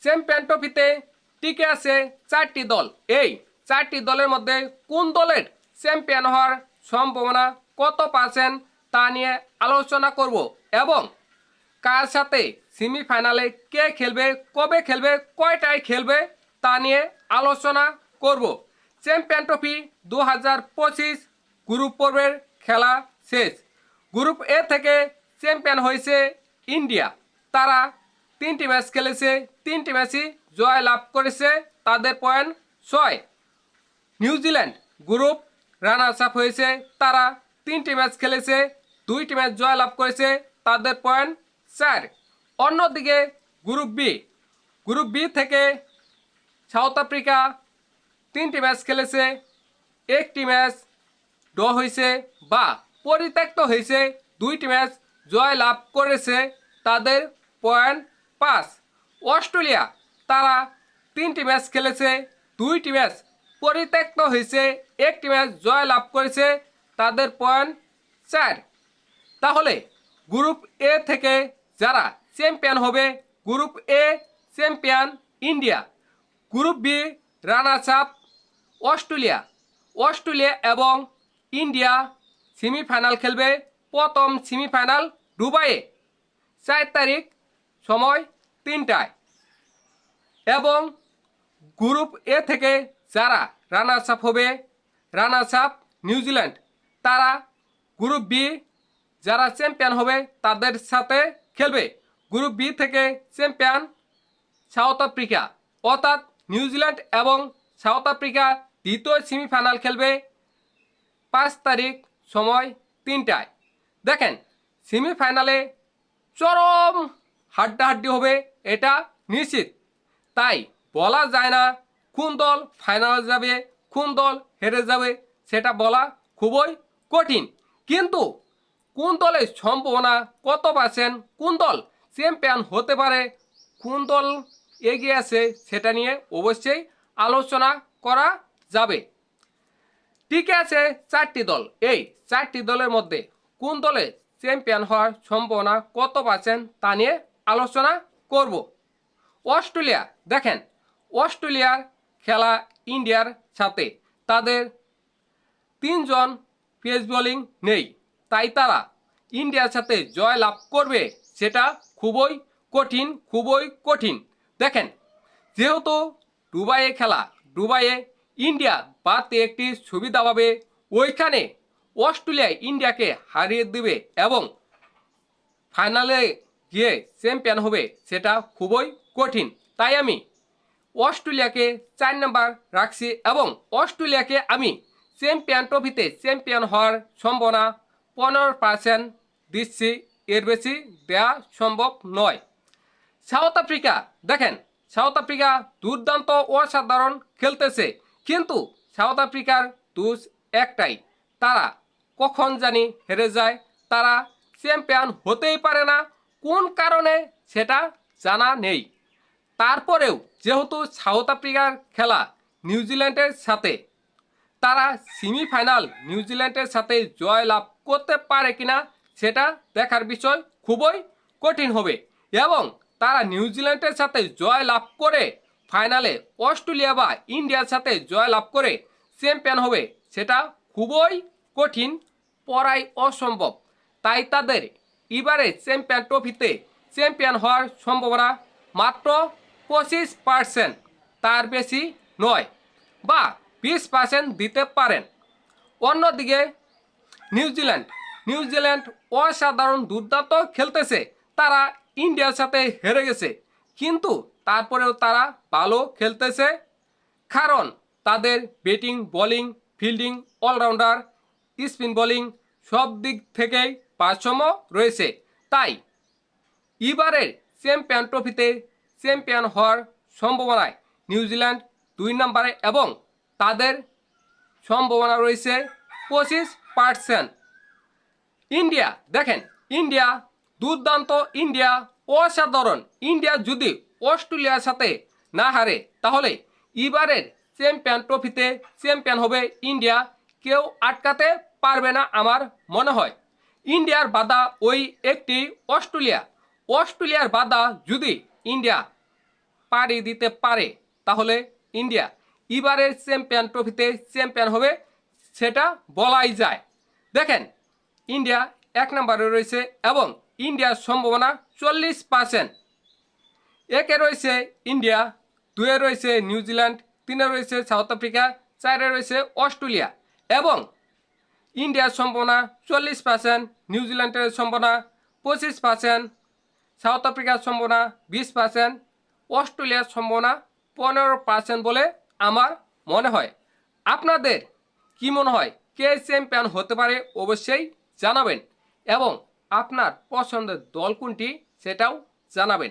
Champion ট্রফিতে টিকে আছে 4টি দল। এই 4টি দলের মধ্যে কোন দলের চ্যাম্পিয়ন হওয়ার সম্ভাবনা কত পার্সেন্ট তা নিয়ে আলোচনা করব এবং কার সাথে সেমিফাইনালে কে খেলবে, কবে খেলবে, কয়টায় খেলবে তা নিয়ে আলোচনা করব। চ্যাম্পিয়ন ট্রফি 2025 গ্রুপ পর্বের খেলা শেষ। গ্রুপ এ থেকে চ্যাম্পিয়ন হয়েছে ইন্ডিয়া। তারা 3টি ম্যাচ খেলেছে, 3টি ম্যাচই জয় লাভ করেছে, তাদের point 6। New Zealand group runners up হয়েছে, তারা 3টি ম্যাচ খেলেছে, 2টি ম্যাচ জয় লাভ করেছে, তাদের পয়েন্ট 4। অন্যদিকে গ্রুপ বি থেকে সাউথ আফ্রিকা 3টি ম্যাচ খেলেছে, 1টি ম্যাচ ড্র হয়েছে বা পরিত্যক্ত হয়েছে, 2টি ম্যাচ জয় লাভ করেছে, তাদের পয়েন্ট 5। অস্ট্রেলিয়া তারা 3টি ম্যাচ খেলেছে, 2টি ম্যাচ পরিত্যক্ত হয়েছে, 1টি ম্যাচ জয় লাভ করেছে, তাদের পয়েন্ট 4। তাহলে গ্রুপ এ থেকে যারা চ্যাম্পিয়ন হবে, group A champion India, group B runners up Australia এবং ইন্ডিয়া সেমিফাইনাল খেলবে। প্রথম সেমিফাইনাল দুবাইয়ে 4 তারিখ, সময় 3টায়। এবং গ্রুপ এ থেকে যারা রানার্স আপ হবে, রানার্স আপ নিউজিল্যান্ড, তারা গ্রুপ বি যারা চ্যাম্পিয়ন হবে তাদের সাথে খেলবে। গ্রুপ বি থেকে চ্যাম্পিয়ন সাউথ আফ্রিকা, অর্থাৎ নিউজিল্যান্ড এবং সাউথ আফ্রিকা দ্বিতীয় সেমিফাইনাল খেলবে 5 তারিখ, সময় 3টায়। দেখেন, সেমিফাইনালে চরম হাড্ডাহাড্ডি হবে, এটা নিশ্চিত। তাই বলা যায় না কোন দল ফাইনালে যাবে, কোন দল হেরে যাবে, সেটা বলা খুবই কঠিন। কিন্তু কোন দলের সম্ভাবনা কত পার্সেন্ট, কোন দল চ্যাম্পিয়ন হতে পারে, কোন দল এগিয়ে আছে, সেটা নিয়ে অবশ্যই আলোচনা করা যাবে। টিকে আছে 4টি দল। এই 4টি দলের মধ্যে কোন দলে চ্যাম্পিয়ন হওয়ার সম্ভাবনা কত পার্সেন্ট তা নিয়ে আলোচনা করব। অস্ট্রেলিয়া, দেখেন, অস্ট্রেলিয়ার খেলা ইন্ডিয়ার সাথে, তাদের 3 জন পেস বোলিং নেই, তাই তারা ইন্ডিয়ার সাথে জয় লাভ করবে সেটা খুবই কঠিন। দেখেন, যেহেতু দুবাইয়ে খেলা, দুবাইয়ে ইন্ডিয়া বাড়তে একটি সুবিধা পাবে, ওইখানে অস্ট্রেলিয়া ইন্ডিয়াকে হারিয়ে দেবে এবং ফাইনালে গিয়ে চ্যাম্পিয়ন হবে, সেটা খুবই কঠিন। তাই আমি অস্ট্রেলিয়াকে 4 নাম্বার রাখছি এবং অস্ট্রেলিয়াকে আমি চ্যাম্পিয়ন ট্রফিতে চ্যাম্পিয়ন হওয়ার সম্ভাবনা 15% দিচ্ছি, এর বেশি দেওয়া সম্ভব নয়। সাউথ আফ্রিকা, দেখেন, সাউথ আফ্রিকা দুর্দান্ত অসাধারণ খেলতেছে, কিন্তু সাউথ আফ্রিকার দোষ একটাই, তারা কখন জানি হেরে যায়, তারা চ্যাম্পিয়ন হতেই পারে না। কোন কারণে সেটা জানা নেই। তারপরেও যেহেতু সাউথ আফ্রিকার খেলা নিউজিল্যান্ডের সাথে, তারা সেমিফাইনাল নিউজিল্যান্ডের সাথে জয় লাভ করতে পারে কিনা সেটা দেখার বিষয় খুবই কঠিন হবে। এবং তারা নিউজিল্যান্ডের সাথে জয় লাভ করে ফাইনালে অস্ট্রেলিয়া বা ইন্ডিয়ার সাথে জয় লাভ করে চ্যাম্পিয়ন হবে, সেটা খুবই কঠিন, পড়াই অসম্ভব। তাই তাদের এবারে চ্যাম্পিয়ন ট্রফিতে চ্যাম্পিয়ন হওয়ার সম্ভাবনা মাত্র 25%, তার বেশি নয়, বা 20% দিতে পারেন। অন্যদিকে নিউজিল্যান্ড অসাধারণ দুর্দান্ত খেলতেছে, তারা ইন্ডিয়ার সাথে হেরে গেছে, কিন্তু তারপরেও তারা ভালো খেলতেছে, কারণ তাদের batting, bowling, fielding, allrounder, spin bowling সব দিক থেকেই ভারসাম্য রয়েছে। তাই এবারের চ্যাম্পিয়ন ট্রফিতে চ্যাম্পিয়ন হওয়ার সম্ভাবনায় নিউজিল্যান্ড 2 নম্বরে এবং তাদের সম্ভাবনা রয়েছে 25%। ইন্ডিয়া, দেখেন, ইন্ডিয়া দুর্দান্ত, ইন্ডিয়া অসাধারণ। ইন্ডিয়া যদি অস্ট্রেলিয়ার সাথে না হারে তাহলে এবারের চ্যাম্পিয়ন ট্রফিতে চ্যাম্পিয়ন হবে ইন্ডিয়া, কেউ আটকাতে পারবে না আমার মনে হয়। ইন্ডিয়ার বাধা ওই একটি অস্ট্রেলিয়ার বাধা যদি ইন্ডিয়া পাড়ি দিতে পারে, তাহলে ইন্ডিয়া এবারের চ্যাম্পিয়ন ট্রফিতে চ্যাম্পিয়ন হবে সেটা বলাই যায়। দেখেন, ইন্ডিয়া 1 নম্বরে রয়েছে এবং ইন্ডিয়ার সম্ভাবনা 40%। একে রয়েছে ইন্ডিয়া, 2-এ রয়েছে নিউজিল্যান্ড, 3-এ রয়েছে সাউথ আফ্রিকা, 4-এ রয়েছে অস্ট্রেলিয়া এবং ইন্ডিয়ার সম্ভাবনা 40%, নিউজিল্যান্ডের সম্ভাবনা 25%, সাউথ আফ্রিকার সম্ভাবনা 20%, অস্ট্রেলিয়ার সম্ভাবনা 15% বলে আমার মনে হয়। আপনাদের কি মনে হয় কে চ্যাম্পিয়ন হতে পারে অবশ্যই জানাবেন এবং আপনার পছন্দের দল কোনটি সেটাও জানাবেন।